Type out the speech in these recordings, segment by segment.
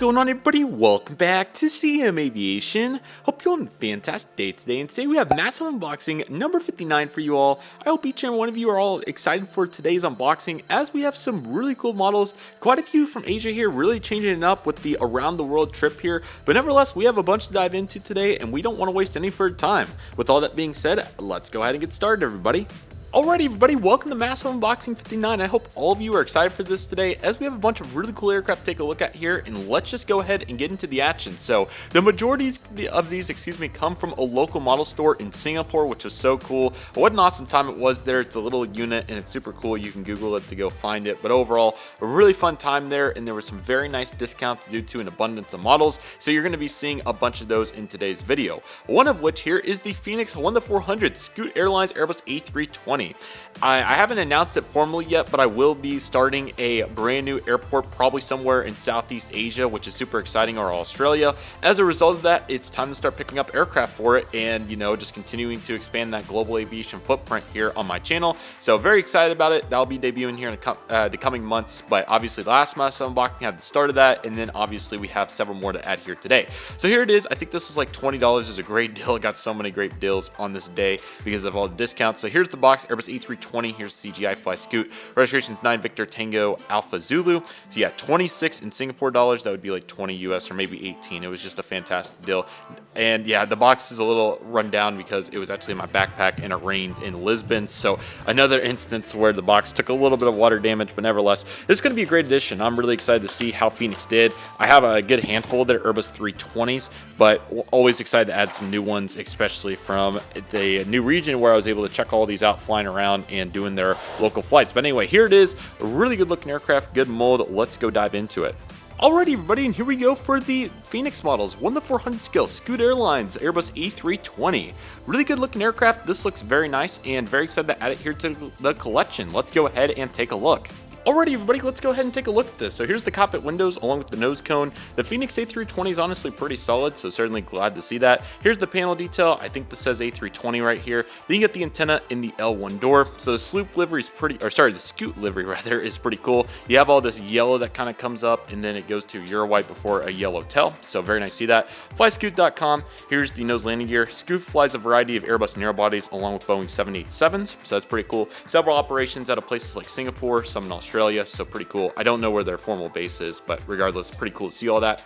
going on, everybody? Welcome back to CM Aviation. Hope you're on a fantastic day today, and today we have massive unboxing number 59 for you all. I hope each and one of you are all excited for today's unboxing, as we have some really cool models, quite a few from Asia here, really changing it up with the around the world trip here. But nevertheless, we have a bunch to dive into today, and we don't want to waste any further time. With all that being said, let's go ahead and get started, everybody. Alrighty, everybody, welcome to Massive Unboxing 59. I hope all of you are excited for this today, as we have a bunch of really cool aircraft to take a look at here, and let's just go ahead and get into the action. So the majority of these, come from a local model store in Singapore, which is so cool. What an awesome time it was there. It's a little unit and it's super cool. You can Google it to go find it, but overall a really fun time there, and there were some very nice discounts due to an abundance of models. So you're going to be seeing a bunch of those in today's video. One of which here is the Phoenix 1-400 Scoot Airlines Airbus A320. I haven't announced it formally yet, but I will be starting a brand new airport probably somewhere in Southeast Asia, which is super exciting, or Australia. As a result of that, it's time to start picking up aircraft for it, and just continuing to expand that global aviation footprint here on my channel. So very excited about it. That'll be debuting here in the coming months, but obviously last month's unboxing had the start of that, and then obviously we have several more to add here today. So here it is. I think this is like $20. Is a great deal. I got so many great deals on this day because of all the discounts. So here's the box. Airbus A320. Here's CGI Fly Scoot. Registration's 9 Victor Tango Alpha Zulu. So yeah, 26 in Singapore dollars. That would be like 20 US or maybe 18. It was just a fantastic deal. And yeah, the box is a little run down because it was actually in my backpack and it rained in Lisbon. So another instance where the box took a little bit of water damage, but nevertheless, this is going to be a great addition. I'm really excited to see how Phoenix did. I have a good handful of their Airbus 320s, but always excited to add some new ones, especially from the new region where I was able to check all these out flying around and doing their local flights. But anyway, here it is. A really good looking aircraft, good mold. Let's go dive into it. Alrighty, everybody, and here we go for the Phoenix models. 1-400 scale, Scoot Airlines, Airbus A320. Really good looking aircraft. This looks very nice, and very excited to add it here to the collection. Let's go ahead and take a look. Alrighty, everybody, let's go ahead and take a look at this. So here's the cockpit windows along with the nose cone. The Phoenix A320 is honestly pretty solid, so certainly glad to see that. Here's the panel detail. I think this says A320 right here. Then you get the antenna in the L1 door. So the sloop livery is the Scoot livery rather is pretty cool. You have all this yellow that kind of comes up, and then it goes to Euro white before a yellow tail. So very nice to see that. Flyscoot.com. Here's the nose landing gear. Scoot flies a variety of Airbus narrow bodies along with Boeing 787s, so that's pretty cool. Several operations out of places like Singapore, some in Australia, so pretty cool. I don't know where their formal base is, but regardless, pretty cool to see all that.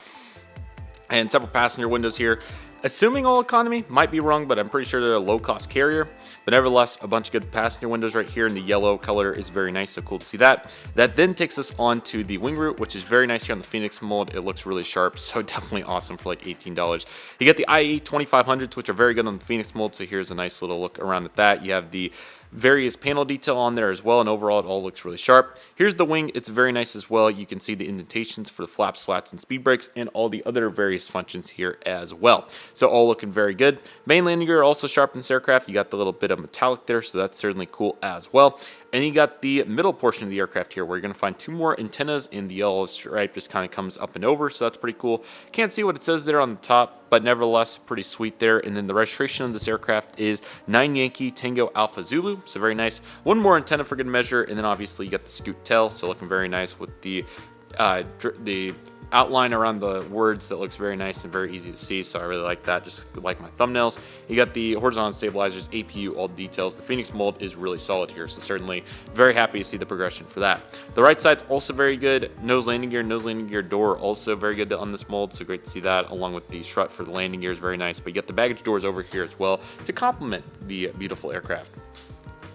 And several passenger windows here. Assuming all economy, might be wrong, but I'm pretty sure they're a low-cost carrier. But nevertheless, a bunch of good passenger windows right here, and the yellow color is very nice, so cool to see that. That then takes us on to the wing root, which is very nice here on the Phoenix mold. It looks really sharp, so definitely awesome for like $18. You get the IE 2500s, which are very good on the Phoenix mold, so here's a nice little look around at that. You have the various panel detail on there as well, and overall it all looks really sharp. Here's the wing. It's very nice as well. You can see the indentations for the flaps, slats, and speed brakes, and all the other various functions here as well. So all looking very good. Main landing gear also sharp in this aircraft. You got the little bit of metallic there, so that's certainly cool as well. And you got the middle portion of the aircraft here, where you're going to find two more antennas, and the yellow stripe just kind of comes up and over, so that's pretty cool. Can't see what it says there on the top, but nevertheless, pretty sweet there. And then the registration of this aircraft is 9 Yankee Tango Alpha Zulu, so very nice. One more antenna for good measure, and then obviously you got the Scoot tail, so looking very nice with the outline around the words that looks very nice and very easy to see, so I really like that, just like my thumbnails. You got the horizontal stabilizers, APU, all the details. The Phoenix mold is really solid here, so certainly very happy to see the progression for that. The right side's also very good. Nose landing gear door also very good on this mold, so great to see that, along with the strut for the landing gear is very nice. But you get the baggage doors over here as well to complement the beautiful aircraft.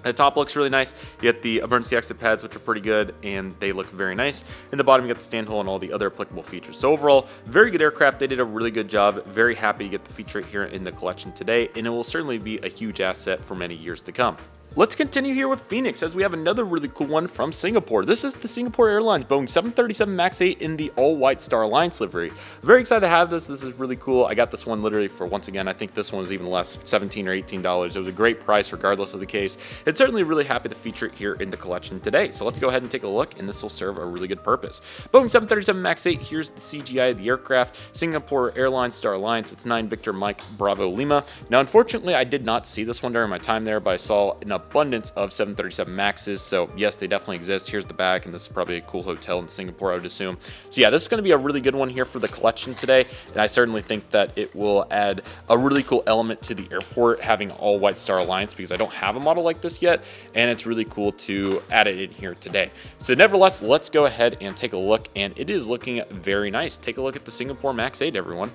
The top looks really nice. You get the emergency exit pads, which are pretty good, and they look very nice. In the bottom, you got the stand hole and all the other applicable features. So overall, very good aircraft. They did a really good job. Very happy to get the feature here in the collection today, and it will certainly be a huge asset for many years to come. Let's continue here with Phoenix, as we have another really cool one from Singapore. This is the Singapore Airlines Boeing 737 MAX 8 in the all-white Star Alliance livery. Very excited to have this. This is really cool. I got this one literally for, once again, I think this one was even less, $17 or $18. It was a great price regardless of the case. It's certainly really happy to feature it here in the collection today. So let's go ahead and take a look, and this will serve a really good purpose. Boeing 737 MAX 8, here's the CGI of the aircraft. Singapore Airlines Star Alliance, it's 9 Victor Mike Bravo Lima. Now, unfortunately, I did not see this one during my time there, but I saw in a abundance of 737 Maxes. So yes, they definitely exist. Here's the back, and this is probably a cool hotel in Singapore, I would assume. So yeah, this is going to be a really good one here for the collection today, and I certainly think that it will add a really cool element to the airport, having all White Star Alliance, because I don't have a model like this yet, and it's really cool to add it in here today. So nevertheless, let's go ahead and take a look, and it is looking very nice. Take a look at the Singapore Max 8, everyone.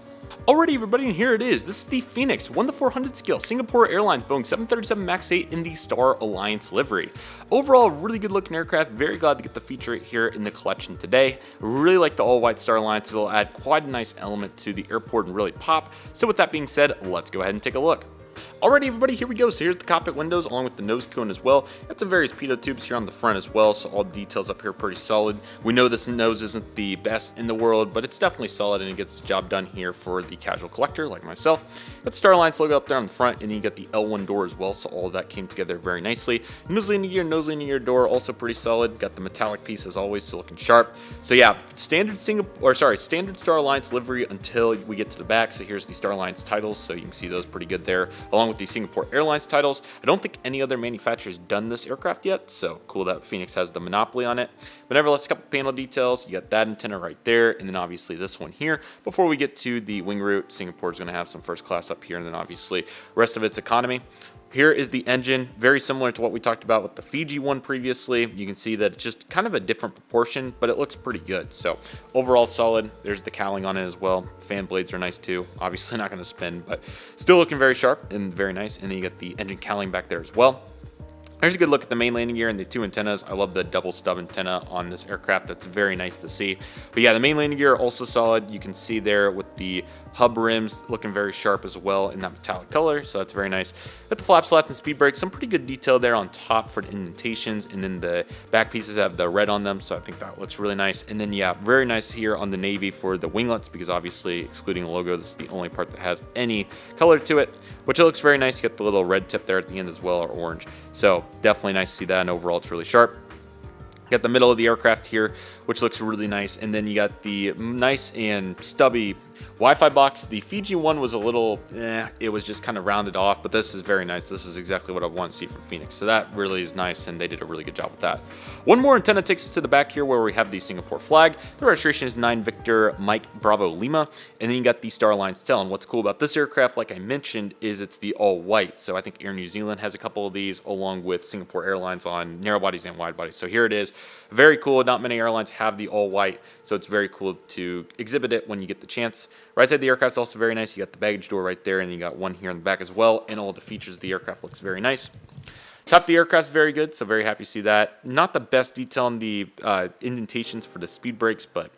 Alrighty, everybody, and here it is. This is the Phoenix 1:400 scale Singapore Airlines Boeing 737 MAX 8 in the Star Alliance livery. Overall, really good looking aircraft. Very glad to get the feature here in the collection today. Really like the all white Star Alliance. It'll add quite a nice element to the airport and really pop. So with that being said, let's go ahead and take a look. Alrighty, everybody, here we go. So here's the cockpit windows along with the nose cone as well. Got some various pitot tubes here on the front as well, so all the details up here are pretty solid. We know this nose isn't the best in the world, but it's definitely solid and it gets the job done here for the casual collector like myself. Got the Star Alliance logo up there on the front, and then you got the L1 door as well, so all of that came together very nicely. Nose landing gear door also pretty solid. Got the metallic piece as always, so looking sharp. So yeah, standard Star Alliance livery until we get to the back. So here's the Star Alliance titles, so you can see those pretty good there, along with the Singapore Airlines titles. I don't think any other manufacturer's done this aircraft yet, so cool that Phoenix has the monopoly on it. But nevertheless, a couple panel details. You got that antenna right there, and then obviously this one here. Before we get to the wing route, Singapore is going to have some first class up here, and then obviously the rest of it's economy. Here is the engine, very similar to what we talked about with the Fiji one previously. You can see that it's just kind of a different proportion, but it looks pretty good. So overall solid. There's the cowling on it as well. Fan blades are nice too. Obviously not going to spin, but still looking very sharp and very nice. And then you got the engine cowling back there as well. Here's a good look at the main landing gear and the two antennas. I love the double stub antenna on this aircraft. That's very nice to see. But yeah, the main landing gear also solid. You can see there with the hub rims looking very sharp as well in that metallic color, so that's very nice. Got the flap slats and speed brakes, some pretty good detail there on top for the indentations, and then the back pieces have the red on them, so I think that looks really nice. And then yeah, very nice here on the navy for the winglets, because obviously excluding the logo, this is the only part that has any color to it, which it looks very nice. You got the little red tip there at the end as well, or orange, so definitely nice to see that, and overall it's really sharp. Got the middle of the aircraft here, which looks really nice, and then you got the nice and stubby Wi-Fi box. The Fiji one was a little, it was just kind of rounded off, but this is very nice. This is exactly what I want to see from Phoenix, so that really is nice, and they did a really good job with that. One more antenna takes us to the back here where we have the Singapore flag. The registration is 9 Victor Mike Bravo Lima, and then you got the Star Alliance tail. And what's cool about this aircraft, like I mentioned, is it's the all white. So I think Air New Zealand has a couple of these, along with Singapore Airlines on narrow bodies and wide bodies. So here it is. Very cool. Not many airlines have the all white, so it's very cool to exhibit it when you get the chance. Right side of the aircraft is also very nice. You got the baggage door right there, and you got one here in the back as well, and all the features of the aircraft looks very nice. Top of the aircraft is very good, so very happy to see that. Not the best detail on the indentations for the speed brakes, but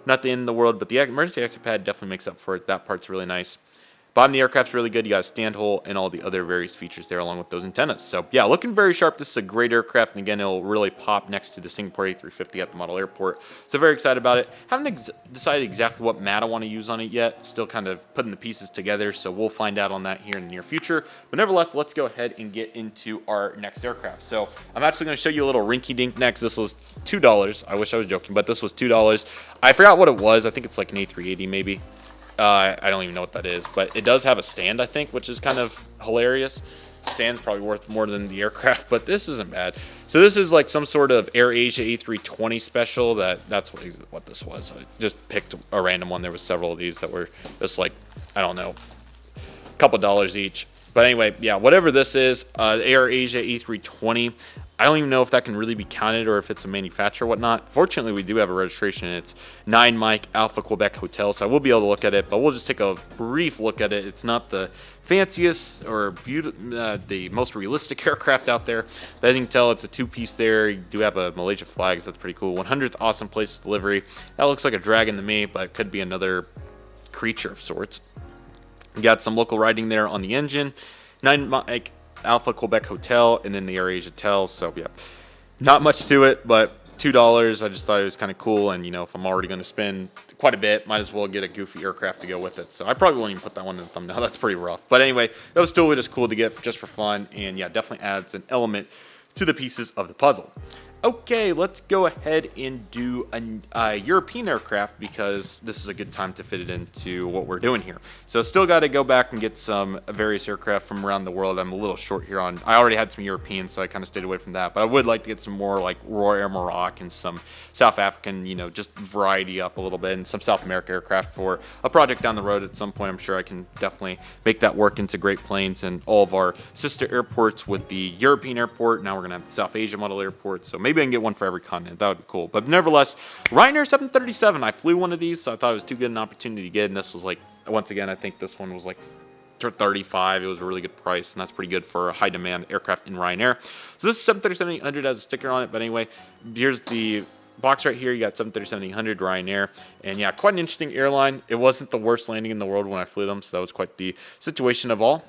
not the end of the world. But the emergency exit pad definitely makes up for it. That part's really nice. Bottom of the aircraft's really good. You got a stand hole and all the other various features there along with those antennas. So yeah, looking very sharp. This is a great aircraft, and again, it'll really pop next to the Singapore A350 at the model airport. So very excited about it. Haven't decided exactly what mat I want to use on it yet. Still kind of putting the pieces together, so we'll find out on that here in the near future. But nevertheless, let's go ahead and get into our next aircraft. So I'm actually going to show you a little rinky dink next. This was $2. I wish I was joking, but this was $2. I forgot what it was. I think it's like an A380 maybe. I don't even know what that is, but it does have a stand, I think, which is kind of hilarious. Stand's probably worth more than the aircraft, but this isn't bad. So this is like some sort of AirAsia A320 special. That's what this was. I just picked a random one. There was several of these that were just like, I don't know, a couple dollars each. But anyway, yeah, whatever this is, AirAsia A320. I don't even know if that can really be counted or if it's a manufacturer or whatnot. Fortunately, we do have a registration. It's 9 Mike Alpha Quebec Hotel, so I will be able to look at it, but we'll just take a brief look at it. It's not the fanciest or the most realistic aircraft out there, but as you can tell, it's a two-piece there. You do have a Malaysia flag, so that's pretty cool. 100th awesome place delivery. That looks like a dragon to me, but it could be another creature of sorts. You got some local writing there on the engine. 9 Mike Alpha Quebec Hotel, and then the AirAsia Tel. So yeah, not much to it, but $2. I just thought it was kind of cool, and you know, if I'm already going to spend quite a bit, might as well get a goofy aircraft to go with it. So I probably won't even put that one in the thumbnail. That's pretty rough, but anyway, that was still just cool to get just for fun, and yeah, definitely adds an element to the pieces of the puzzle. Okay, let's go ahead and do a European aircraft because this is a good time to fit it into what we're doing here. So still got to go back and get some various aircraft from around the world. I'm a little short here on, I already had some European, so I kind of stayed away from that. But I would like to get some more like Royal Air Maroc and some South African, you know, just variety up a little bit, and some South America aircraft for a project down the road at some point. I'm sure I can definitely make that work into Great Plains and all of our sister airports with the European airport. Now we're going to have the South Asia model airport. So maybe I can get one for every continent. That would be cool. But nevertheless, Ryanair 737. I flew one of these, so I thought it was too good an opportunity to get. And this was like, once again, I think this one was like 35. It was a really good price, and that's pretty good for a high demand aircraft in Ryanair. So this 737-800 has a sticker on it. But anyway, here's the box right here. You got 737-800 Ryanair, and yeah, quite an interesting airline. It wasn't the worst landing in the world when I flew them, so that was quite the situation of all.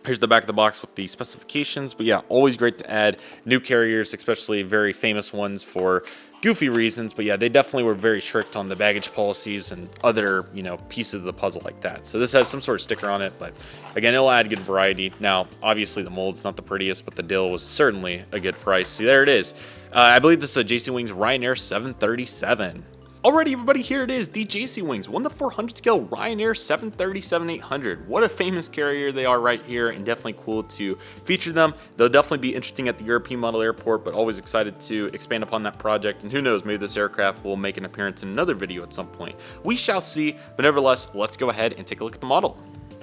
Here's the back of the box with the specifications. But yeah, always great to add new carriers, especially very famous ones for goofy reasons. But yeah, they definitely were very strict on the baggage policies and other, you know, pieces of the puzzle like that. So this has some sort of sticker on it, but again, it'll add good variety. Now, obviously the mold's not the prettiest, but the deal was certainly a good price. See, there it is. I believe this is a JC Wings Ryanair 737. Alrighty, everybody, here it is, the JC Wings 1/400 scale Ryanair 737-800. What a famous carrier they are right here, and definitely cool to feature them. They'll definitely be interesting at the European model airport, but always excited to expand upon that project. And who knows, maybe this aircraft will make an appearance in another video at some point. We shall see, but nevertheless, let's go ahead and take a look at the model.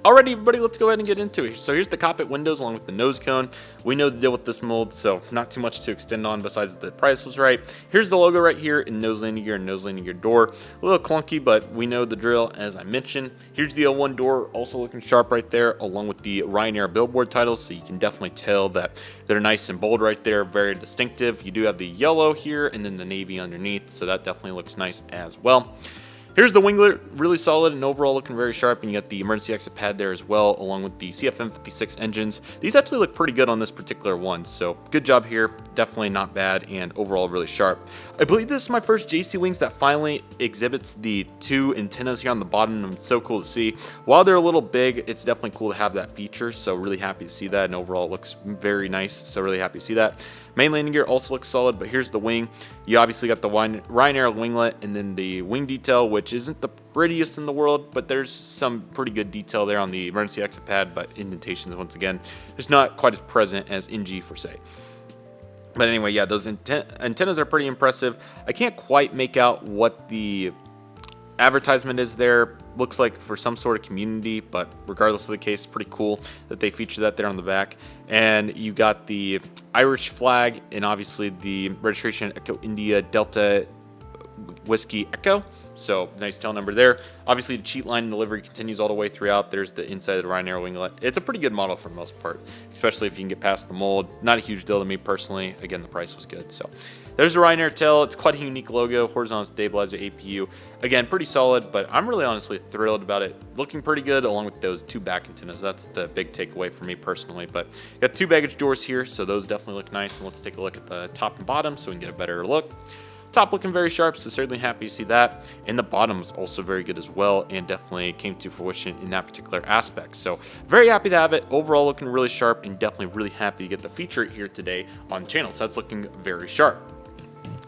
Alrighty, everybody, let's go ahead and get into it. So here's the cockpit windows along with the nose cone. We know the deal with this mold, so not too much to extend on besides the price was right. Here's the logo right here in nose landing gear and nose landing gear door. A little clunky, but we know the drill as I mentioned. Here's the L1 door, also looking sharp right there, along with the Ryanair billboard titles, so you can definitely tell that they're nice and bold right there, very distinctive. You do have the yellow here and then the navy underneath, so that definitely looks nice as well. Here's the winglet, really solid and overall looking very sharp, and you got the emergency exit pad there as well, along with the CFM56 engines. These actually look pretty good on this particular one, so good job here, definitely not bad, and overall really sharp. I believe this is my first JC Wings that finally exhibits the two antennas here on the bottom, and it's so cool to see. While they're a little big, it's definitely cool to have that feature, so really happy to see that, and overall it looks very nice, so really happy to see that. Main landing gear also looks solid, but here's the wing. You obviously got the Ryanair winglet and then the wing detail, which isn't the prettiest in the world, but there's some pretty good detail there on the emergency exit pad, but indentations, once again, it's not quite as present as NG for say. But anyway, yeah, those antennas are pretty impressive. I can't quite make out what the advertisement is there. Looks like for some sort of community, but regardless of the case, pretty cool that they feature that there on the back. And you got the Irish flag and obviously the registration Echo India Delta Whiskey Echo. So nice tail number there. Obviously the cheat line and delivery continues all the way throughout. There's the inside of the Ryanair winglet. It's a pretty good model for the most part, especially if you can get past the mold. Not a huge deal to me personally. Again, the price was good. So there's a Ryanair tail. It's quite a unique logo. Horizontal stabilizer APU. Again, pretty solid, but I'm really honestly thrilled about it. Looking pretty good along with those two back antennas. That's the big takeaway for me personally. But got two baggage doors here, so those definitely look nice. And let's take a look at the top and bottom so we can get a better look. Top looking very sharp, so certainly happy to see that. And the bottom is also very good as well, and definitely came to fruition in that particular aspect. So very happy to have it. Overall looking really sharp, and definitely really happy to get the feature here today on the channel. So that's looking very sharp.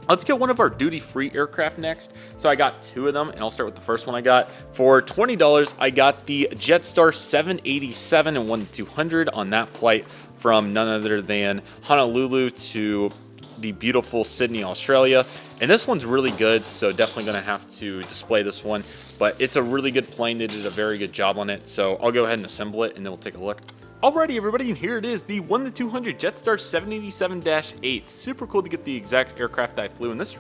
Let's get one of our duty-free aircraft next. So I got two of them, and I'll start with the first one I got. For $20, I got the Jetstar 787 and 1-200 on that flight from none other than Honolulu to the beautiful Sydney, Australia. And this one's really good, so definitely going to have to display this one. But it's a really good plane. They did a very good job on it. So I'll go ahead and assemble it, and then we'll take a look. Alrighty, everybody, and here it is, the 1-200 Jetstar 787-8. Super cool to get the exact aircraft that I flew, and this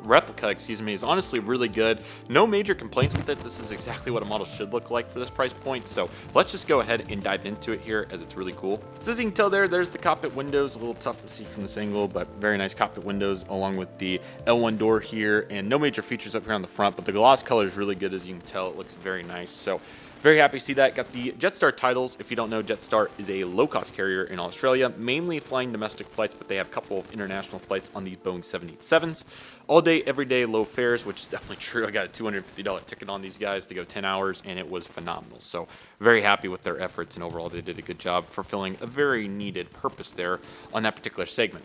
replica, is honestly really good. No major complaints with it. This is exactly what a model should look like for this price point. So let's just go ahead and dive into it here, as it's really cool. So as you can tell there's the cockpit windows. A little tough to see from this angle, but very nice cockpit windows along with the L1 door here, and no major features up here on the front, but the gloss color is really good. As you can tell, it looks very nice. So Very happy to see that. Got the Jetstar titles. If you don't know, Jetstar is a low-cost carrier in Australia, mainly flying domestic flights, but they have a couple of international flights on these Boeing 787s. All day, every day, low fares, which is definitely true. I got a $250 ticket on these guys to go 10 hours, and it was phenomenal. So very happy with their efforts, and overall they did a good job fulfilling a very needed purpose there on that particular segment.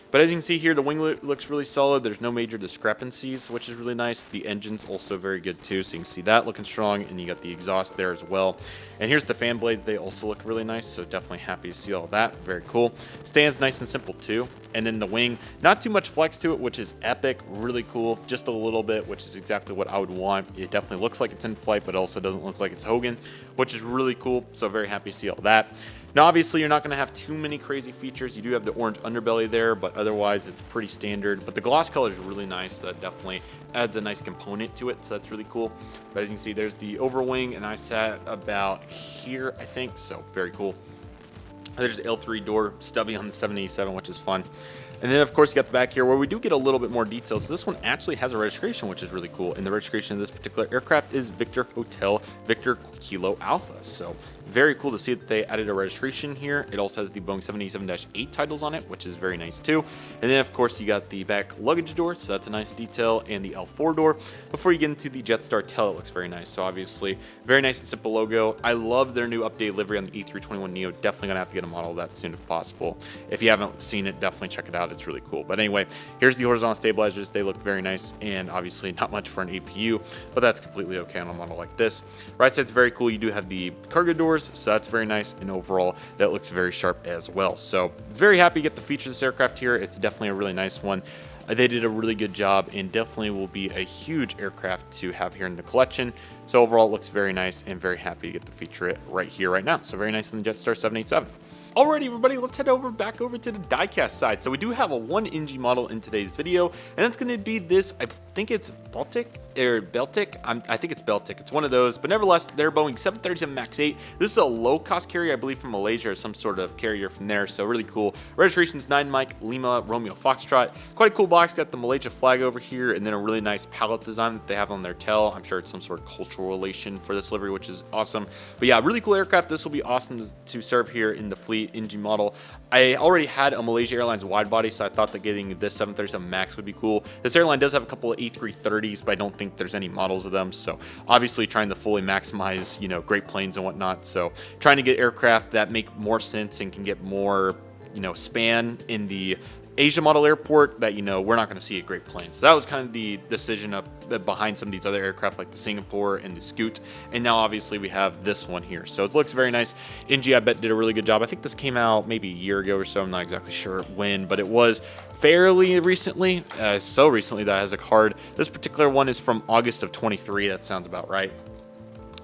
But as you can see here, the wing looks really solid. There's no major discrepancies, which is really nice. The engine's also very good too, so you can see that looking strong, and you got the exhaust there as well. And here's the fan blades. They also look really nice, so definitely happy to see all that. Very cool. Stands nice and simple too. And then the wing, not too much flex to it, which is epic. Really cool. Just a little bit, which is exactly what I would want. It definitely looks like it's in flight, but also doesn't look like it's Hogan, which is really cool. So very happy to see all that. Now, obviously, you're not going to have too many crazy features. You do have the orange underbelly there, but otherwise, it's pretty standard. But the gloss color is really nice. So that definitely adds a nice component to it, so that's really cool. But as you can see, there's the overwing, and I sat about here, I think, so very cool. There's the L3 door, stubby on the 787, which is fun. And then, of course, you got the back here where we do get a little bit more detail. So this one actually has a registration, which is really cool. And the registration of this particular aircraft is Victor Hotel Victor Kilo Alpha. So very cool to see that they added a registration here. It also has the Boeing 787-8 titles on it, which is very nice too. And then, of course, you got the back luggage door. So that's a nice detail. And the L4 door. Before you get into the Jetstar tail, it looks very nice. So obviously, very nice and simple logo. I love their new updated livery on the A321neo. Definitely going to have to get a model of that soon if possible. If you haven't seen it, definitely check it out. It's really cool. But anyway, here's the horizontal stabilizers. They look very nice, and obviously not much for an APU, but that's completely okay on a model like this. Right side's very cool. You do have the cargo doors, so that's very nice, and overall that looks very sharp as well. So very happy to get the features of this aircraft here. It's definitely a really nice one. They did a really good job, and definitely will be a huge aircraft to have here in the collection. So overall, it looks very nice, and very happy to get to feature it right here, right now. So very nice in the Jetstar 787. Alrighty, everybody, let's head back over to the diecast side. So we do have a 1NG model in today's video, and it's going to be this, I think it's Batik Air Beltic. I think it's Beltic. It's one of those, but nevertheless, they're Boeing 737 MAX 8. This is a low-cost carrier, I believe, from Malaysia or some sort of carrier from there, so really cool. Registration's 9 Mike Lima Romeo Foxtrot. Quite a cool box. Got the Malaysia flag over here, and then a really nice palette design that they have on their tail. I'm sure it's some sort of cultural relation for this livery, which is awesome. But yeah, really cool aircraft. This will be awesome to serve here in the fleet NG model. I already had a Malaysia Airlines wide body, so I thought that getting this 737 MAX would be cool. This airline does have a couple of A330s, but I don't think there's any models of them. So obviously trying to fully maximize, great planes and whatnot. So trying to get aircraft that make more sense and can get more, span in the Asia model airport that, we're not going to see a great plane. So that was kind of the decision behind some of these other aircraft like the Singapore and the Scoot. And now obviously we have this one here. So it looks very nice. NG, I bet, did a really good job. I think this came out maybe a year ago or so. I'm not exactly sure when, but it was fairly recently. So recently that it has a card. This particular one is from August of 23. That sounds about right.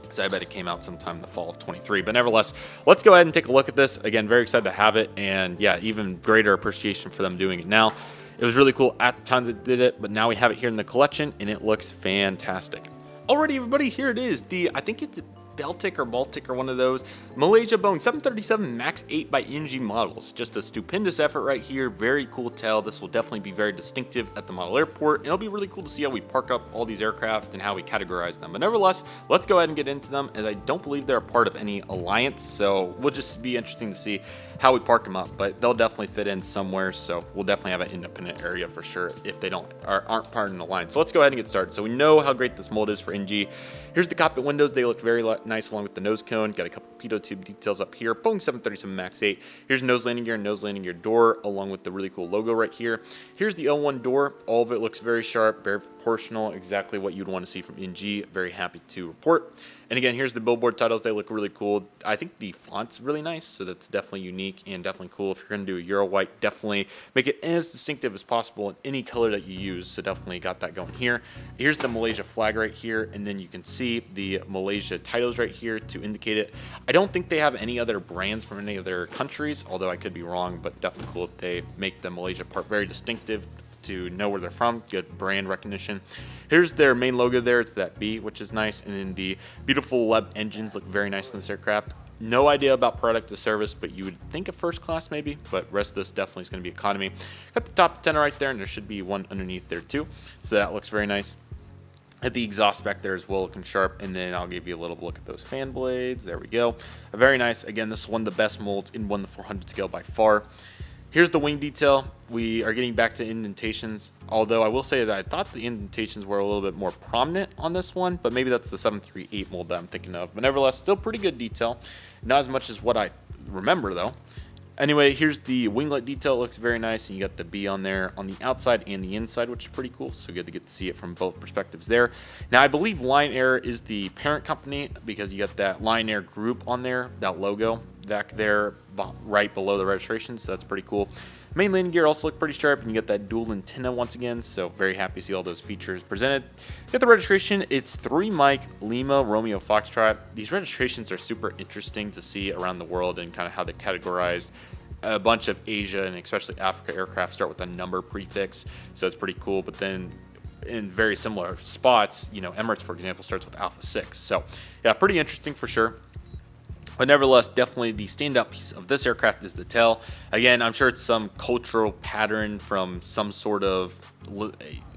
So I bet it came out sometime in the fall of 23. But nevertheless, let's go ahead and take a look at this. Again, very excited to have it. And yeah, even greater appreciation for them doing it now. It was really cool at the time that they did it, but now we have it here in the collection, and it looks fantastic. Alrighty, everybody, here it is. I think it's Beltic or Baltic or one of those. Malaysia Boeing 737 MAX 8 by NG models. Just a stupendous effort right here. Very cool tail. This will definitely be very distinctive at the model airport. And it'll be really cool to see how we park up all these aircraft and how we categorize them. But nevertheless, let's go ahead and get into them, as I don't believe they're a part of any alliance. So we'll just be interesting to see how we park them up. But they'll definitely fit in somewhere. So we'll definitely have an independent area for sure if they aren't part of an alliance. So let's go ahead and get started. So we know how great this mold is for NG. Here's the cockpit windows. They look very nice along with the nose cone. Got a couple pitot tube details up here. Boeing 737 MAX 8. Here's nose landing gear and nose landing gear door, along with the really cool logo right here. Here's the L1 door. All of it looks very sharp, very proportional, exactly what you'd want to see from NG. Very happy to report. And again, here's the billboard titles. They look really cool. I think the font's really nice, so that's definitely unique and definitely cool. If you're going to do a Euro white, definitely make it as distinctive as possible in any color that you use. So definitely got that going here. Here's the Malaysia flag right here, and then you can see the Malaysia titles right here to indicate it. I don't think they have any other brands from any other countries, although I could be wrong, but definitely cool that they make the Malaysia part very distinctive to know where they're from. Good brand recognition. Here's their main logo there. It's that B, which is nice. And then the beautiful LEB engines look very nice in this aircraft. No idea about product to service, but you would think a first class maybe, but rest of this definitely is going to be economy. Got the top antenna right there, and there should be one underneath there too. So that looks very nice. At the exhaust back there as well, looking sharp. And then I'll give you a little look at those fan blades. There we go. A very nice. Again, this is one of the best molds in 1:400 scale by far. Here's the wing detail. We are getting back to indentations, although I will say that I thought the indentations were a little bit more prominent on this one, but maybe that's the 738 mold that I'm thinking of. But nevertheless, still pretty good detail. Not as much as what I remember though. Anyway, here's the winglet detail. It looks very nice, and you got the B on there on the outside and the inside, which is pretty cool. So good to get to see it from both perspectives there. Now, I believe Ryanair is the parent company because you got that Ryanair group on there, that logo back there right below the registration. So that's pretty cool. Main landing gear also look pretty sharp, and you get that dual antenna once again. So very happy to see all those features presented. Get the registration. It's 3 Mike Lima Romeo Foxtrot. These registrations are super interesting to see around the world and kind of how they're categorized. A bunch of Asia and especially Africa aircraft start with a number prefix, so it's pretty cool. But then in very similar spots, you know, Emirates, for example, starts with Alpha 6. So yeah, pretty interesting for sure. But nevertheless, definitely the standout piece of this aircraft is the tail. Again, I'm sure it's some cultural pattern from some sort of,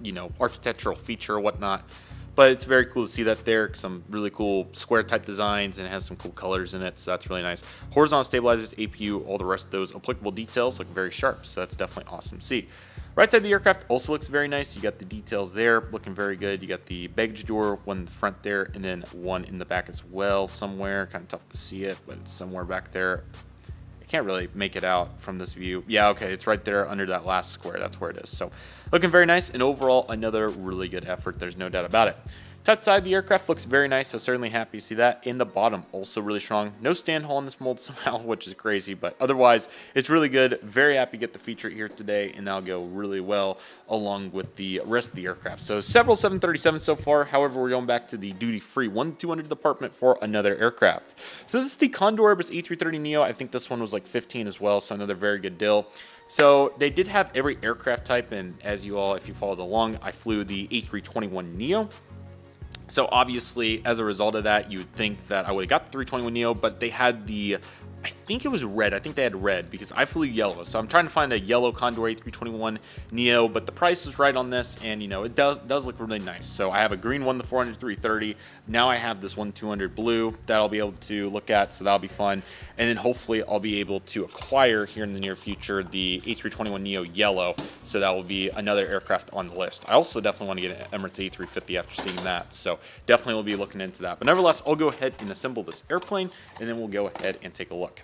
you know, architectural feature or whatnot. But it's very cool to see that there. Some really cool square type designs, and it has some cool colors in it, so that's really nice. Horizontal stabilizers, APU, all the rest of those applicable details look very sharp, so that's definitely awesome to see. Right side of the aircraft also looks very nice. You got the details there looking very good. You got the baggage door, one in the front there, and then one in the back as well somewhere. Kind of tough to see it, but it's somewhere back there. I can't really make it out from this view. Yeah, okay, it's right there under that last square. That's where it is. So looking very nice, and overall another really good effort. There's no doubt about it. Top side of the aircraft looks very nice, so certainly happy to see that. In the bottom, also really strong. No stand hole in this mold somehow, which is crazy, but otherwise, it's really good. Very happy to get the feature here today, and that'll go really well along with the rest of the aircraft. So several 737s so far. However, we're going back to the duty-free 1-200 department for another aircraft. So this is the Condor Airbus A330neo. I think this one was like 15 as well, so another very good deal. So they did have every aircraft type, and as you all, if you followed along, I flew the A321neo. So obviously, as a result of that, you would think that I would have got the 321neo, but they had the, I think it was red. I think they had red because I flew yellow. So I'm trying to find a yellow Condor A321neo, but the price is right on this, and you know it does look really nice. So I have a green one, the 400 330. Now I have this 1-200 blue that I'll be able to look at, so that'll be fun. And then hopefully I'll be able to acquire here in the near future the A321neo yellow. So that will be another aircraft on the list. I also definitely want to get an Emirates A350 after seeing that. So definitely we'll be looking into that. But nevertheless, I'll go ahead and assemble this airplane, and then we'll go ahead and take a look.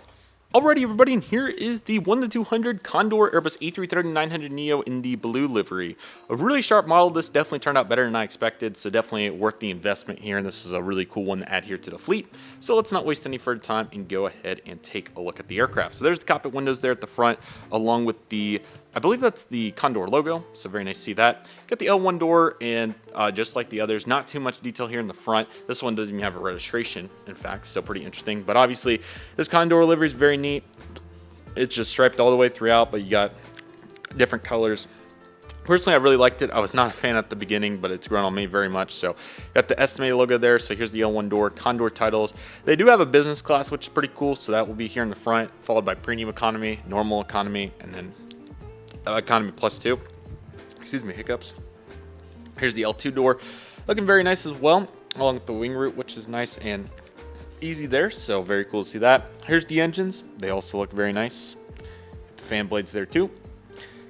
Alrighty, everybody, and here is the 1-200 Condor Airbus A330-900neo in the blue livery. A really sharp model. This definitely turned out better than I expected, so definitely worth the investment here, and this is a really cool one to add here to the fleet. So let's not waste any further time and go ahead and take a look at the aircraft. So there's the cockpit windows there at the front, along with the, I believe that's the Condor logo, so very nice to see that. Got the L1 door, and just like the others, not too much detail here in the front. This one doesn't even have a registration, in fact, so pretty interesting. But obviously, this Condor livery is very neat. It's just striped all the way throughout, but you got different colors. Personally, I really liked it. I was not a fan at the beginning, but it's grown on me very much. So got the estimated logo there. So here's the L1 door, Condor titles. They do have a business class, which is pretty cool. So that will be here in the front, followed by premium economy, normal economy, and then economy plus 2. Excuse me, hiccups. Here's the L2 door, looking very nice as well, along with the wing root, which is nice and easy there. So very cool to see that. Here's the engines. They also look very nice. The fan blades there too.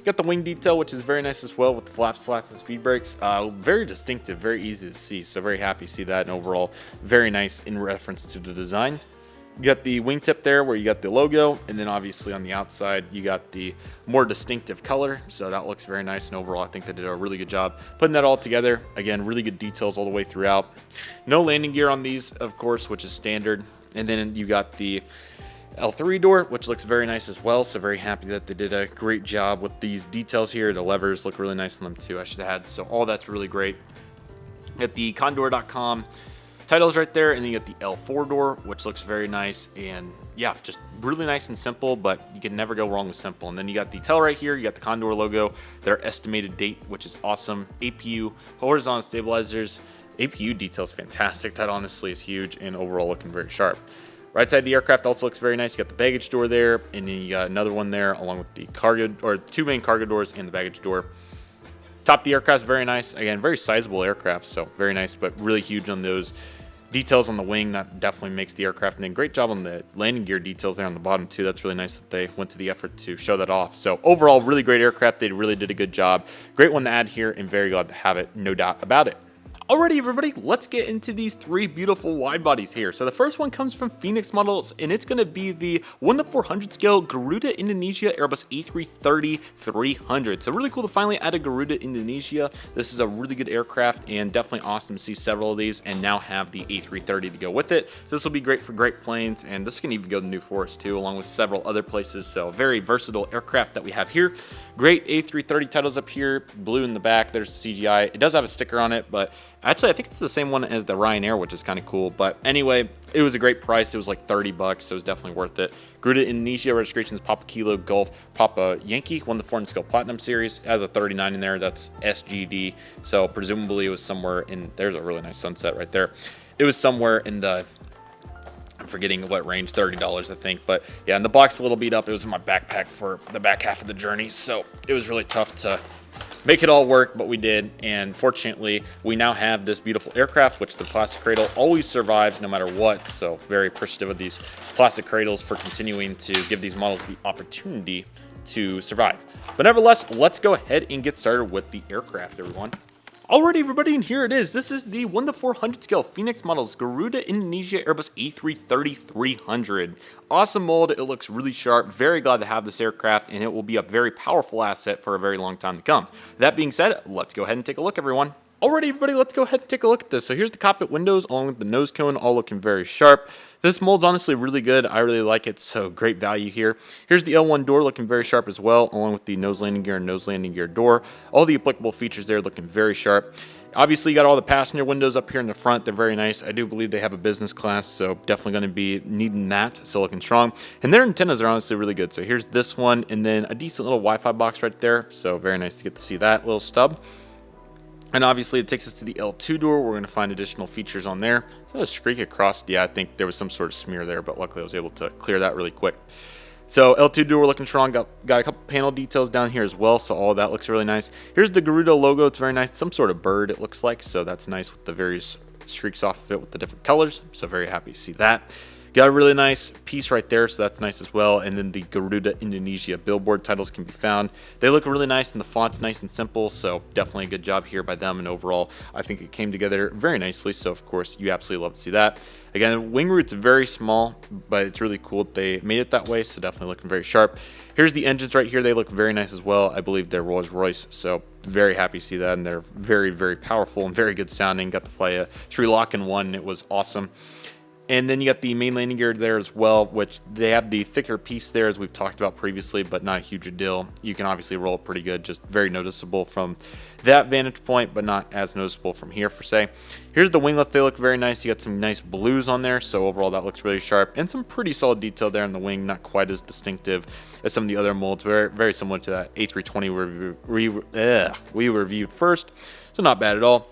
Got the wing detail, which is very nice as well, with the flap slats and speed brakes. Very distinctive, very easy to see. So very happy to see that, and overall very nice in reference to the design. You got the wingtip there where you got the logo, and then obviously on the outside you got the more distinctive color, so that looks very nice, and overall I think they did a really good job putting that all together. Again, really good details all the way throughout. No landing gear on these, of course, which is standard. And then you got the L3 door, which looks very nice as well, so very happy that they did a great job with these details here. The levers look really nice on them too, I should add, so all that's really great. At the Condor.com titles right there, and then you get the L4 door, which looks very nice, and yeah, just really nice and simple, but you can never go wrong with simple. And then you got the tail right here, you got the Condor logo, their estimated date, which is awesome. APU, horizontal stabilizers, APU details fantastic. That honestly is huge, and overall looking very sharp. Right side of the aircraft also looks very nice. You got the baggage door there, and then you got another one there along with the cargo, or two main cargo doors and the baggage door. Top of the aircraft's very nice. Again, very sizable aircraft, so very nice, but really huge on those details on the wing. That definitely makes the aircraft. And then great job on the landing gear details there on the bottom too. That's really nice that they went to the effort to show that off. So overall, really great aircraft. They really did a good job. Great one to add here, and very glad to have it, no doubt about it. Alrighty, everybody, let's get into these three beautiful wide bodies here. So the first one comes from Phoenix Models, and it's going to be the 1:400 scale Garuda Indonesia Airbus A330-300. So really cool to finally add a Garuda Indonesia. This is a really good aircraft, and definitely awesome to see several of these, and now have the A330 to go with it. So this will be great for great planes, and this can even go to New Forest too, along with several other places. So very versatile aircraft that we have here. Great A330 titles up here, blue in the back. There's the CGI. It does have a sticker on it, but actually I think it's the same one as the Ryanair, which is kind of cool. But anyway, it was a great price. It was like 30 bucks, so it was definitely worth it. Garuda Indonesia, registration is Papa Kilo Golf Papa Yankee, 1:400 scale Platinum Series. It has a 39 in there. That's SGD. So presumably it was somewhere in, there's a really nice sunset right there. It was somewhere in the, I'm forgetting what range, $30 I think. But yeah, and the box a little beat up. It was in my backpack for the back half of the journey, so it was really tough to make it all work, but we did. And fortunately, we now have this beautiful aircraft, which the plastic cradle always survives no matter what. So very appreciative of these plastic cradles for continuing to give these models the opportunity to survive. But nevertheless, let's go ahead and get started with the aircraft, everyone. Alrighty, everybody, and here it is. This is the 1:400 scale Phoenix Models Garuda Indonesia Airbus A330-300. Awesome mold. It looks really sharp. Very glad to have this aircraft, and it will be a very powerful asset for a very long time to come. That being said, let's go ahead and take a look, everyone. Alrighty, everybody, let's go ahead and take a look at this. So here's the cockpit windows along with the nose cone, all looking very sharp. This mold's honestly really good. I really like it, so great value here. Here's the L1 door looking very sharp as well, along with the nose landing gear and nose landing gear door. All the applicable features there looking very sharp. Obviously, you got all the passenger windows up here in the front. They're very nice. I do believe they have a business class, so definitely going to be needing that, so looking strong. And their antennas are honestly really good. So here's this one, and then a decent little Wi-Fi box right there. So very nice to get to see that little stub. And obviously it takes us to the L2 door. We're going to find additional features on there. So a streak across. Yeah, I think there was some sort of smear there, but luckily I was able to clear that really quick. So L2 door looking strong. Got a couple panel details down here as well, so all that looks really nice. Here's the Garuda logo. It's very nice. Some sort of bird it looks like, so that's nice with the various streaks off of it with the different colors. So very happy to see that. Got a really nice piece right there, so that's nice as well. And then the Garuda Indonesia billboard titles can be found. They look really nice, and the font's nice and simple, so definitely a good job here by them. And overall, I think it came together very nicely, so of course, you absolutely love to see that. Again, the wing root's very small, but it's really cool that they made it that way, so definitely looking very sharp. Here's the engines right here. They look very nice as well. I believe they're Rolls-Royce, so very happy to see that, and they're very, very powerful and very good sounding. Got to fly a Sri Lankan one, and it was awesome. And then you got the main landing gear there as well, which they have the thicker piece there as we've talked about previously, but not a huge deal. You can obviously roll it pretty good, just very noticeable from that vantage point, but not as noticeable from here per se. Here's the winglet. They look very nice. You got some nice blues on there, so overall that looks really sharp, and some pretty solid detail there in the wing, not quite as distinctive as some of the other molds. Very, very similar to that A320 we reviewed first, so not bad at all.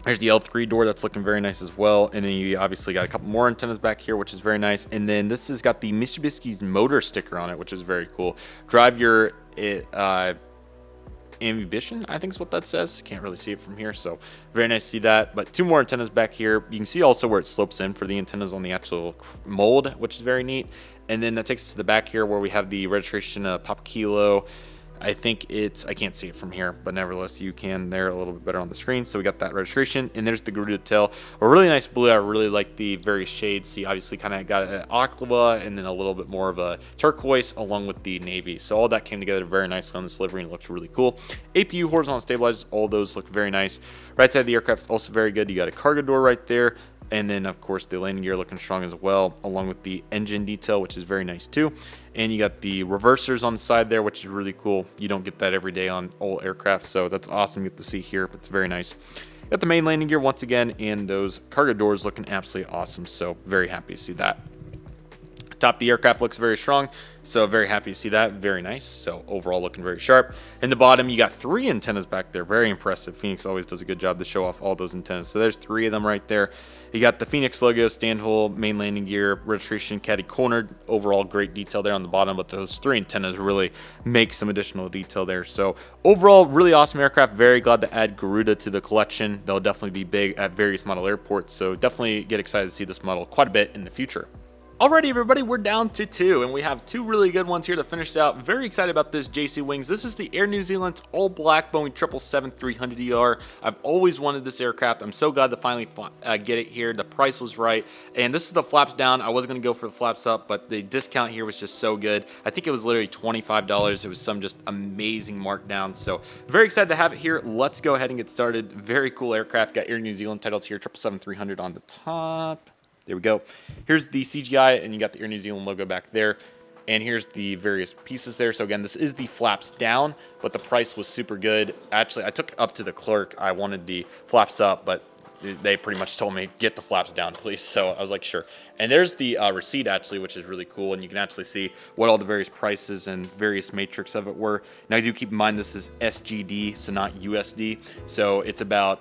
There's the L3 door. That's looking very nice as well. And then you obviously got a couple more antennas back here, which is very nice. And then this has got the Mitsubishi's motor sticker on it, which is very cool. Drive your Aviation, I think is what that says. Can't really see it from here, so very nice to see that. But two more antennas back here. You can see also where it slopes in for the antennas on the actual mold, which is very neat. And then that takes us to the back here where we have the registration Papa Kilo. I think it's, I can't see it from here, but nevertheless, you can there a little bit better on the screen. So we got that registration, and there's the Garuda tail. A really nice blue. I really like the various shades. So you obviously kind of got an aqua and then a little bit more of a turquoise along with the navy. So all that came together very nicely on this livery and it looks really cool. APU, horizontal stabilizers, all those look very nice. Right side of the aircraft is also very good. You got a cargo door right there. And then, of course, the landing gear looking strong as well, along with the engine detail, which is very nice too. And you got the reversers on the side there, which is really cool. You don't get that every day on all aircraft, so that's awesome. You get to see here, but it's very nice. Got the main landing gear once again, and those cargo doors looking absolutely awesome, so very happy to see that. Top of the aircraft looks very strong, so very happy to see that. Very nice. So overall looking very sharp. In the bottom, you got 3 antennas back there. Very impressive. Phoenix always does a good job to show off all those antennas. So there's 3 of them right there. You got the Phoenix logo, stand hole, main landing gear, registration, caddy cornered. Overall great detail there on the bottom, but those 3 antennas really make some additional detail there. So overall, really awesome aircraft. Very glad to add Garuda to the collection. They'll definitely be big at various model airports. So definitely get excited to see this model quite a bit in the future. Alrighty, everybody, we're down to 2, and we have 2 really good ones here to finish out. Very excited about this JC Wings. This is the Air New Zealand's all-black Boeing 777-300ER. I've always wanted this aircraft. I'm so glad to finally get it here. The price was right, and this is the flaps down. I wasn't going to go for the flaps up, but the discount here was just so good. I think it was literally $25. It was some just amazing markdown, so very excited to have it here. Let's go ahead and get started. Very cool aircraft. Got Air New Zealand titles here, 777-300 on the top. There we go. Here's the CGI, and you got the Air New Zealand logo back there. And here's the various pieces there. So again, this is the flaps down, but the price was super good. Actually, I took up to the clerk. I wanted the flaps up, but they pretty much told me, get the flaps down, please. So I was like, sure. And there's the receipt, actually, which is really cool. And you can actually see what all the various prices and various matrix of it were. Now, do keep in mind this is SGD, so not USD. So it's about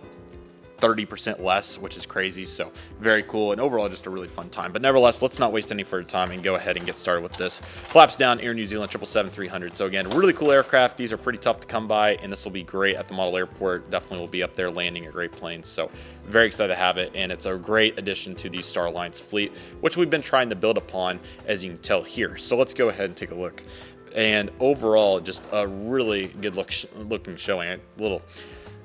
30% less, which is crazy. So very cool, and overall just a really fun time. But nevertheless, let's not waste any further time and go ahead and get started with this. Flaps down, Air New Zealand 777-300. So again, really cool aircraft. These are pretty tough to come by, and this will be great at the model airport. Definitely will be up there landing a great plane. So very excited to have it, and it's a great addition to the Star Alliance fleet, which we've been trying to build upon, as you can tell here. So let's go ahead and take a look. And overall, just a really good looking showing. A little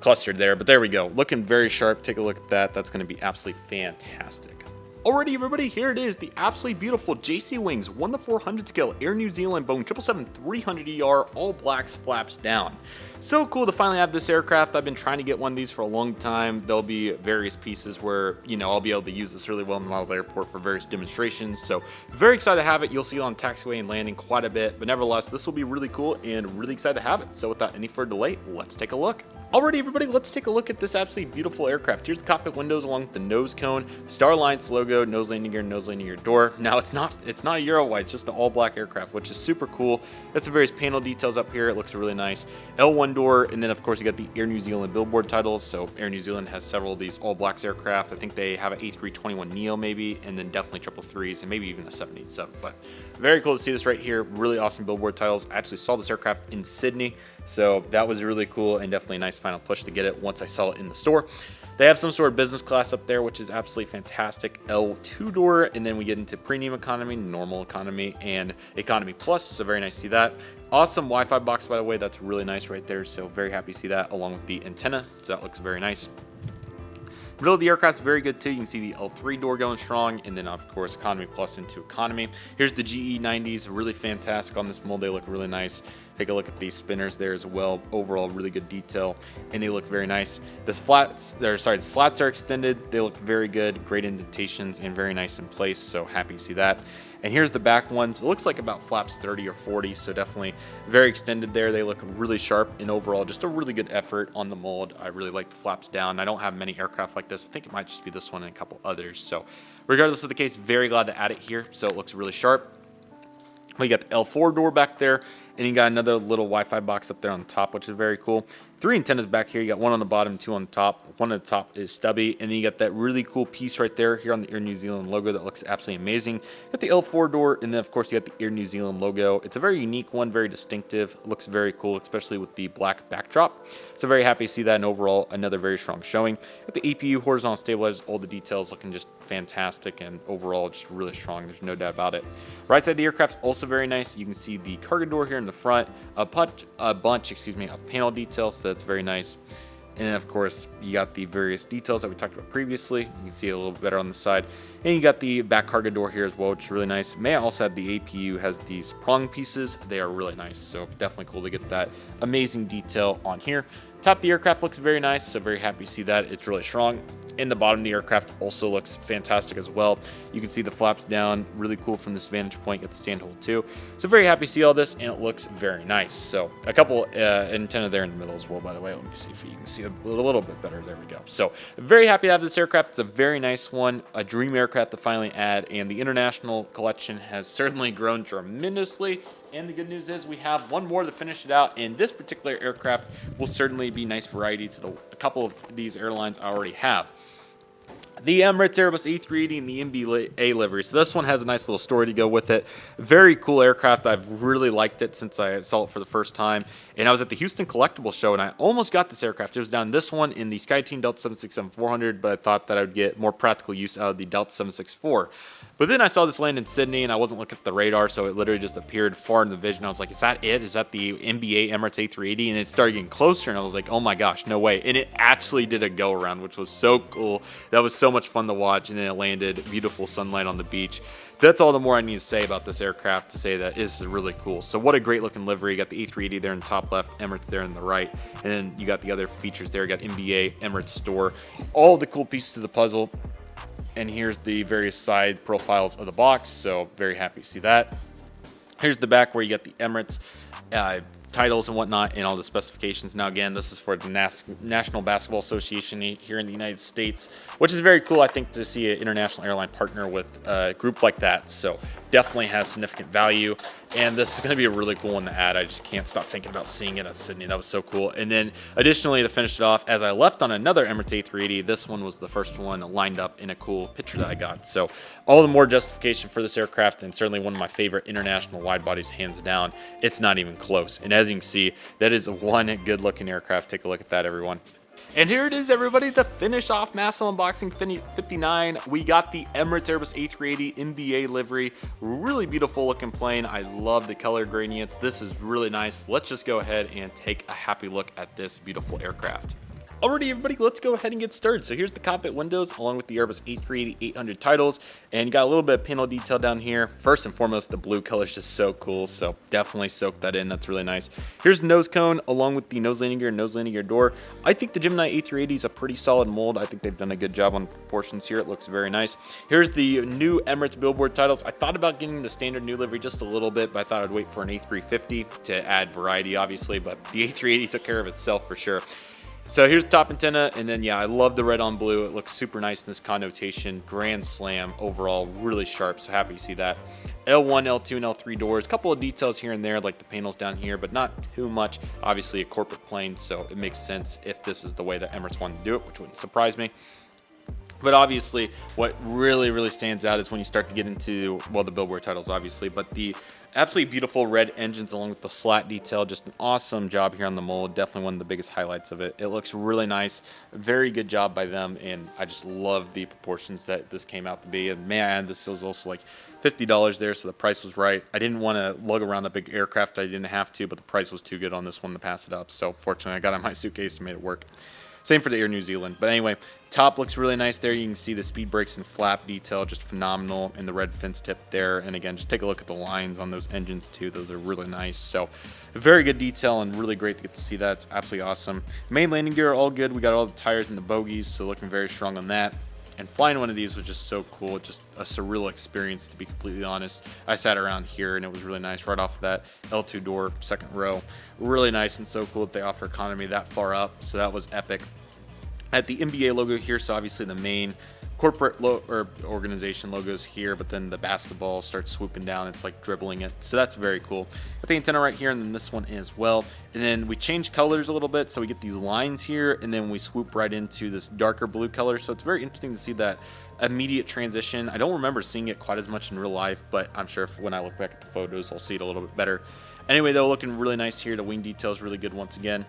clustered there, but there we go. Looking very sharp. Take a look at that. That's going to be absolutely fantastic. Alrighty, everybody, here it is, the absolutely beautiful JC Wings 1/400 scale Air New Zealand Boeing 777-300ER all blacks flaps down. So cool to finally have this aircraft. I've been trying to get one of these for a long time. There'll be various pieces where, you know, I'll be able to use this really well in the model airport for various demonstrations. So very excited to have it. You'll see it on taxiway and landing quite a bit, but nevertheless, this will be really cool and really excited to have it. So without any further delay, let's take a look. Alrighty, everybody, let's take a look at this absolutely beautiful aircraft. Here's the cockpit windows along with the nose cone, Star Alliance logo, nose landing gear door. Now it's not a Euro white, it's just an all black aircraft, which is super cool. That's the various panel details up here. It looks really nice. L1 door, and then of course you got the Air New Zealand billboard titles. So Air New Zealand has several of these all blacks aircraft. I think they have an A321neo maybe, and then definitely 333s, and maybe even a 787. But very cool to see this right here. Really awesome billboard titles. I actually saw this aircraft in Sydney, so that was really cool and definitely a nice final push to get it once I saw it in the store. They have some sort of business class up there, which is absolutely fantastic. L2 door, and then we get into premium economy, normal economy, and economy plus. So very nice to see that. Awesome Wi-Fi box, by the way. That's really nice right there. So very happy to see that, along with the antenna. So that looks very nice. Middle of the aircraft's very good too. You can see the L3 door going strong, and then of course economy plus into economy. Here's the GE90s, really fantastic on this mold. They look really nice. Take a look at these spinners there as well. Overall, really good detail, and they look very nice. The slats are extended. They look very good. Great indentations and very nice in place. So happy to see that. And here's the back ones. It looks like about flaps 30 or 40, so definitely very extended there. They look really sharp, and overall just a really good effort on the mold. I really like the flaps down. I don't have many aircraft like this. I think it might just be this one and a couple others. So regardless of the case, very glad to add it here. So it looks really sharp. We got the L4 door back there, and you got another little Wi-Fi box up there on the top, which is very cool. 3 antennas back here. You got 1 on the bottom, 2 on the top. 1 on the top is stubby, and then you got that really cool piece right there here on the Air New Zealand logo that looks absolutely amazing. You got the L4 door, and then of course you got the Air New Zealand logo. It's a very unique one, very distinctive. It looks very cool, especially with the black backdrop. So very happy to see that, and overall another very strong showing. Got the APU, horizontal stabilizers, all the details looking just fantastic, and overall just really strong. There's no doubt about it. Right side of the aircraft's also very nice. You can see the cargo door here in the front, a bunch of panel details, so that's very nice. And then of course you got the various details that we talked about previously. You can see it a little bit better on the side, and you got the back cargo door here as well, which is really nice. May I also add the APU has these prong pieces. They are really nice, so definitely cool to get that amazing detail on here. Top of the aircraft looks very nice, so very happy to see that. It's really strong. And the bottom of the aircraft also looks fantastic as well. You can see the flaps down, really cool from this vantage point. Get the stand hold too. So very happy to see all this, and it looks very nice. So a couple antenna there in the middle as well, by the way. Let me see if you can see a little bit better. There we go. So very happy to have this aircraft. It's a very nice one, a dream aircraft to finally add, and the international collection has certainly grown tremendously. And the good news is we have one more to finish it out, and this particular aircraft will certainly be nice variety to a couple of these airlines I already have. The Emirates Airbus A380 and the MBA livery. So this one has a nice little story to go with it. Very cool aircraft. I've really liked it since I saw it for the first time. And I was at the Houston Collectible Show, and I almost got this aircraft. It was down this one in the SkyTeam Delta 767-400, but I thought that I would get more practical use out of the Delta 764. But then I saw this land in Sydney, and I wasn't looking at the radar, so it literally just appeared far in the vision. I was like, is that it? Is that the MBA Emirates A380? And it started getting closer, and I was like, oh my gosh, no way. And it actually did a go-around, which was so cool. That was so much fun to watch, and then it landed. Beautiful sunlight on the beach. That's all the more I need to say about this aircraft to say that this is really cool. So what a great looking livery. You got the A380 there in the top left, Emirates there in the right, and then you got the other features there. You got MBA, Emirates store, all the cool pieces to the puzzle. And here's the various side profiles of the box, so very happy to see that. Here's the back where you got the Emirates titles and whatnot and all the specifications. Now again, this is for the National Basketball Association here in the United States, which is very cool, I think, to see an international airline partner with a group like that. So definitely has significant value, and this is going to be a really cool one to add. I just can't stop thinking about seeing it at Sydney. That was so cool. And then additionally, to finish it off, as I left on another Emirates A380, this one was the first one lined up in a cool picture that I got. So all the more justification for this aircraft, and certainly one of my favorite international wide bodies, hands down. It's not even close. And as you can see, that is one good looking aircraft. Take a look at that, everyone. And here it is, everybody, to finish off Massive Unboxing 59. We got the Emirates Airbus A380 MBA livery. Really beautiful looking plane. I love the color gradients. This is really nice. Let's just go ahead and take a happy look at this beautiful aircraft. Alrighty, everybody, let's go ahead and get started. So here's the cockpit windows along with the Airbus A380-800 titles, and you got a little bit of panel detail down here. First and foremost, the blue color is just so cool, so definitely soak that in. That's really nice. Here's the nose cone along with the nose landing gear and nose landing gear door. I think the Gemini A380 is a pretty solid mold. I think they've done a good job on proportions here. It looks very nice. Here's the new Emirates billboard titles. I thought about getting the standard new livery just a little bit, but I thought I'd wait for an A350 to add variety, obviously, but the A380 took care of itself for sure. So here's the top antenna, and then yeah, I love the red on blue. It looks super nice in this connotation. Grand slam overall, really sharp, so happy to see that. L1, L2, and L3 doors. A couple of details here and there, like the panels down here, but not too much. Obviously a corporate plane, so it makes sense if this is the way that Emirates wanted to do it, which wouldn't surprise me. But obviously, what really stands out is when you start to get into, well, the billboard titles, obviously, but the absolutely beautiful red engines along with the slat detail. Just an awesome job here on the mold. Definitely one of the biggest highlights of it. It looks really nice. Very good job by them, and I just love the proportions that this came out to be. And man, this was also like $50 there, so the price was right. I didn't want to lug around a big aircraft. I didn't have to, but the price was too good on this one to pass it up. So fortunately, I got it in my suitcase and made it work. Same for the Air New Zealand. But anyway, top looks really nice there. You can see the speed brakes and flap detail, just phenomenal, and the red fence tip there. And again, just take a look at the lines on those engines too. Those are really nice. So very good detail and really great to get to see that. It's absolutely awesome. Main landing gear, all good. We got all the tires and the bogies, so looking very strong on that. And flying one of these was just so cool. Just a surreal experience, to be completely honest. I sat around here and it was really nice. Right off of that L2 door, second row. Really nice and so cool that they offer economy that far up. So that was epic. At the MBA logo here, so obviously the main corporate or organization logos here, but then the basketball starts swooping down. It's like dribbling it. So that's very cool. Got the antenna right here, and then this one as well. And then we change colors a little bit, so we get these lines here, and then we swoop right into this darker blue color. So it's very interesting to see that immediate transition. I don't remember seeing it quite as much in real life, but I'm sure when I look back at the photos, I'll see it a little bit better. Anyway, though, looking really nice here. The wing detail is really good once again.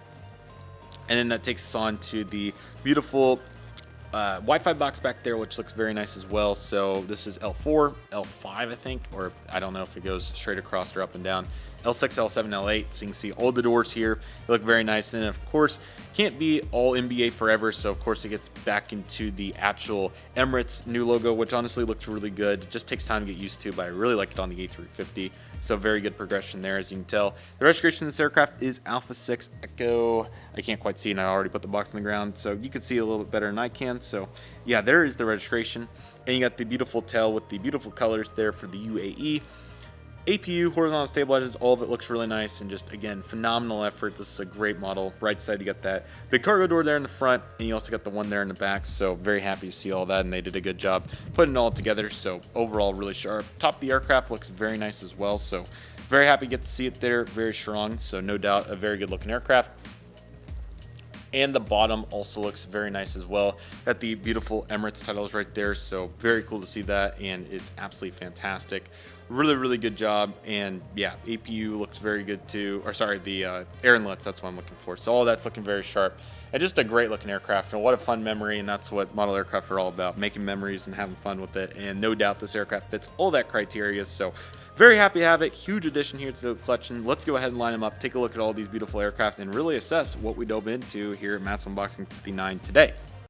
And then that takes us on to the beautiful Wi-Fi box back there, which looks very nice as well. So this is L4, L5, I think, or I don't know if it goes straight across or up and down. L6, L7, L8, so you can see all the doors here. They look very nice, and of course, can't be all NBA forever, so of course it gets back into the actual Emirates new logo, which honestly looks really good. It just takes time to get used to, but I really like it on the A350, so very good progression there, as you can tell. The registration of this aircraft is Alpha 6 Echo. I can't quite see, and I already put the box on the ground, so you can see a little bit better than I can. So yeah, there is the registration, and you got the beautiful tail with the beautiful colors there for the UAE. APU, horizontal stabilizers, all of it looks really nice, and just, again, phenomenal effort. This is a great model. Right side, you got that big cargo door there in the front, and you also got the one there in the back, so very happy to see all that, and they did a good job putting it all together, so overall, really sharp. Top of the aircraft looks very nice as well, so very happy to get to see it there, very strong, so no doubt a very good looking aircraft. And the bottom also looks very nice as well. Got the beautiful Emirates titles right there, so very cool to see that, and it's absolutely fantastic. Really good job. And yeah, APU looks very good too, or sorry, the air inlets, that's what I'm looking for. So all that's looking very sharp, and just a great looking aircraft, and what a fun memory. And that's what model aircraft are all about, making memories and having fun with it. And no doubt this aircraft fits all that criteria, so very happy to have it. Huge addition here to the collection. Let's go ahead and line them up, take a look at all these beautiful aircraft, and really assess what we dove into here at Massive Unboxing 59 today.